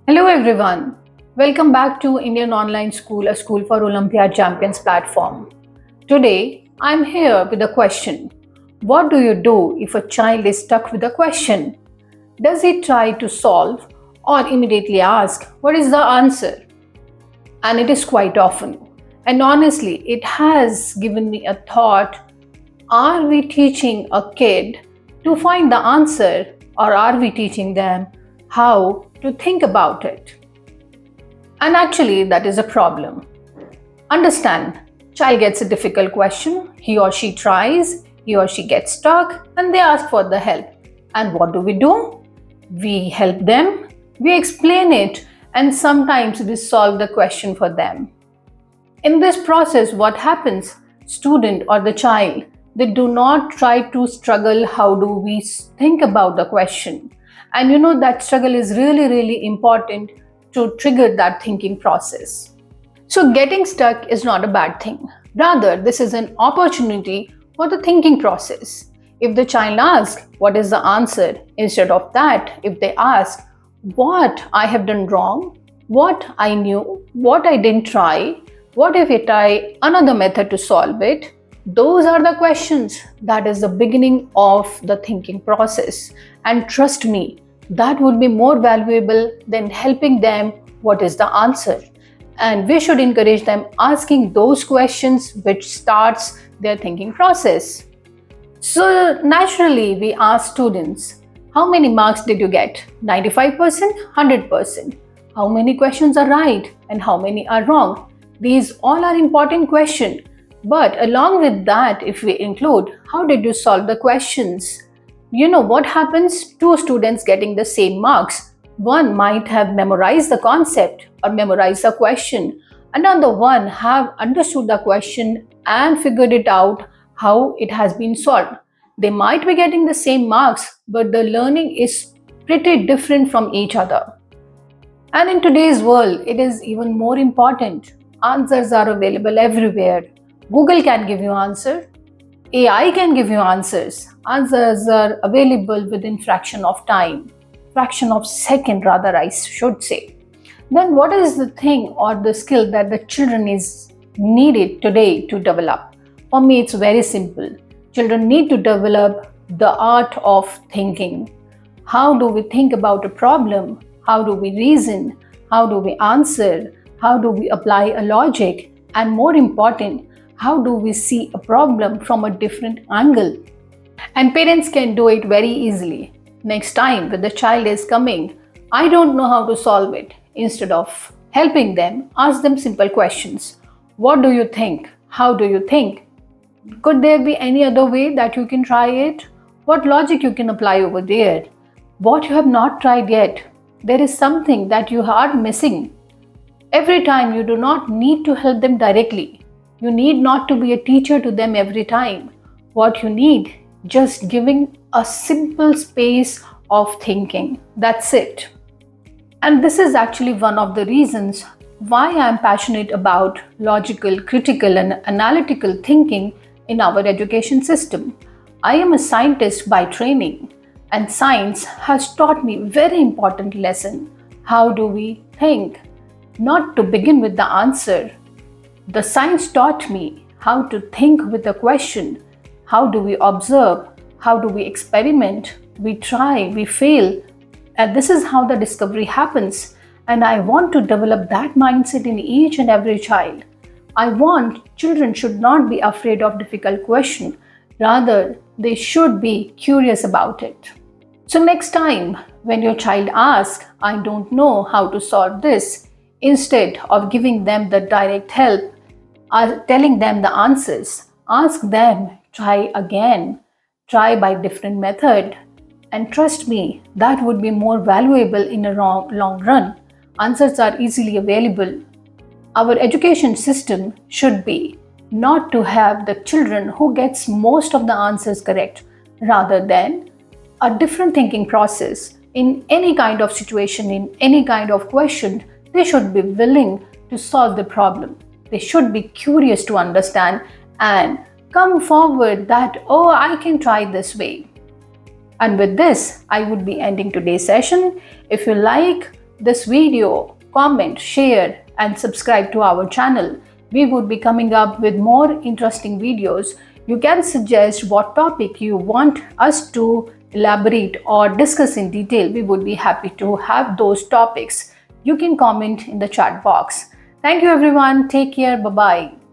Hello everyone. Welcome back to Indian Online School, a school for Olympiad champions platform. Today, I'm here with a question. What do you do if a child is stuck with a question? Does he try to solve or immediately ask, what is the answer? And it is quite often. And honestly, it has given me a thought. Are we teaching a kid to find the answer, or are we teaching them how to think about it? And actually, that is a problem. Understand, child gets a difficult question, he or she tries, he or she gets stuck, and they ask for the help. And what do? We help them, we explain it, and sometimes we solve the question for them. In this process, what happens? Student or the child, they do not try to struggle how do we think about the question. And that struggle is really important to trigger that thinking process. So getting stuck is not a bad thing. Rather, this is an opportunity for the thinking process. If the child asks, what is the answer? Instead of that, if they ask, what I have done wrong, what I knew, what I didn't try, what if I try another method to solve it? Those are the questions. That is the beginning of the thinking process. And trust me, that would be more valuable than helping them what is the answer. And we should encourage them asking those questions which starts their thinking process. So naturally, we ask students, how many marks did you get? 95%, 100%. How many questions are right and how many are wrong? These all are important questions. But along with that, if we include, how did you solve the questions? What happens? Two students getting the same marks. One might have memorized the concept or memorized the question. Another one have understood the question and figured it out how it has been solved. They might be getting the same marks, but the learning is pretty different from each other. And in today's world, it is even more important. Answers are available everywhere. Google can give you answer. AI can give you answers. Answers are available within fraction of time. Fraction of second rather, I should say. Then what is the thing or the skill that the children is needed today to develop? For me, it's very simple. Children need to develop the art of thinking. How do we think about a problem? How do we reason? How do we answer? How do we apply a logic? And more important, how do we see a problem from a different angle? And parents can do it very easily. Next time when the child is coming, I don't know how to solve it. Instead of helping them, ask them simple questions. What do you think? How do you think? Could there be any other way that you can try it? What logic you can apply over there? What you have not tried yet? There is something that you are missing. Every time you do not need to help them directly. You need not to be a teacher to them every time. What you need, just giving a simple space of thinking. That's it. And this is actually one of the reasons why I am passionate about logical, critical, and analytical thinking in our education system. I am a scientist by training, and science has taught me very important lesson. How do we think? Not to begin with the answer. The science taught me how to think with a question. How do we observe? How do we experiment? We try, we fail. And this is how the discovery happens. And I want to develop that mindset in each and every child. I want children should not be afraid of difficult questions. Rather, they should be curious about it. So next time when your child asks, I don't know how to solve this, instead of giving them the direct help, telling them the answers, ask them, try again, try by different method, and trust me, that would be more valuable in a long run. Answers are easily available. Our education system should be not to have the children who gets most of the answers correct, rather than a different thinking process. In any kind of situation, in any kind of question, they should be willing to solve the problem. They should be curious to understand and come forward that, oh, I can try this way. And with this, I would be ending today's session. If you like, this video, comment, share, and subscribe to our channel. We would be coming up with more interesting videos. You can suggest what topic you want us to elaborate or discuss in detail. We would be happy to have those topics. You can comment in the chat box. Thank you everyone. Take care. Bye bye.